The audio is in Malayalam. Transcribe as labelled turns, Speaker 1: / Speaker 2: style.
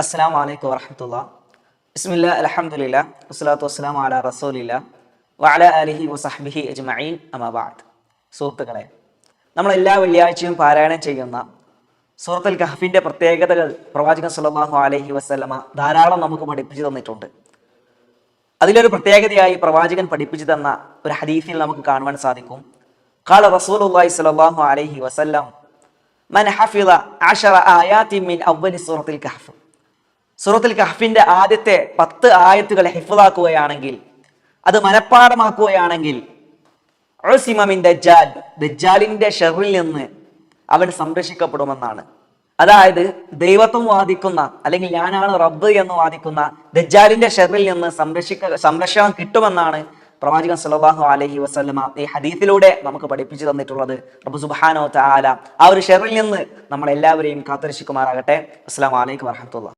Speaker 1: അസ്സലാമു അലൈക്കും വറഹ്മത്തുള്ളാഹി. ബിസ്മില്ലാ അൽഹംദുലില്ലാ വസ്സലാത്തു വസ്സലാമു അലാ റസൂലില്ലാ വഅലാ ആലിഹി വസഹ്ബിഹി അജ്മഈൻ അമാ ബഅദ്. സുഹൃത്തുക്കളെ, നമ്മൾ എല്ലാ വെള്ളിയാഴ്ചയും പാരായണം ചെയ്യുന്ന സൂറത്തുൽ കഹ്ഫിന്റെ പ്രത്യേകതകൾ പ്രവാചകൻ സ്വല്ലല്ലാഹു അലൈഹി വസല്ലമ ധാരാളം നമുക്ക് പഠിപ്പിച്ചു തന്നിട്ടുണ്ട്. അതിലൊരു പ്രത്യേകതയായി പ്രവാചകൻ പഠിപ്പിച്ചു തന്ന ഒരു ഹദീസിൽ നമുക്ക് കാണുവാൻ സാധിക്കും. ഖാല റസൂലുള്ളാഹി സ്വല്ലല്ലാഹു അലൈഹി വസല്ലം മൻ ഹഫിള 10 ആയാതിൻ മിൻ അവ്വലി സൂറത്തുൽ കഹ്ഫ്. സൂറത്തുൽ കഹ്ഫിന്റെ ആദ്യത്തെ 10 ആയത്തുകൾ ഹിഫ്ളാക്കുകയാണെങ്കിൽ, അത് മനഃപ്പാഠമാക്കുകയാണെങ്കിൽ, ഉസിമ മിൻ ദജ്ജാൽ, ദജ്ജാലിന്റെ ഷർറിൽ നിന്ന് അവൻ സംരക്ഷിക്കപ്പെടുമെന്നാണ്. അതായത് ദൈവത്വം വാദിക്കുന്ന, അല്ലെങ്കിൽ ഞാനാണ് റബ്ബ് എന്ന് വാദിക്കുന്ന ദജ്ജാലിന്റെ ഷർറിൽ നിന്ന് സംരക്ഷണം കിട്ടുമെന്നാണ് പ്രവാചകൻ സല്ലല്ലാഹു അലൈഹി വസല്ലമ ഈ ഹദീസിലൂടെ നമുക്ക് പഠിപ്പിച്ചു തന്നിട്ടുള്ളത്. റബ്ബ് സുബ്ഹാനഹു വ തആല ആ ഒരു ഷർറിൽ നിന്ന് നമ്മളെല്ലാവരെയും കാത്തുരക്ഷിക്കുമാറാകട്ടെ. അസ്സലാമു അലൈക്കും വറഹ്മത്തുള്ളാഹി.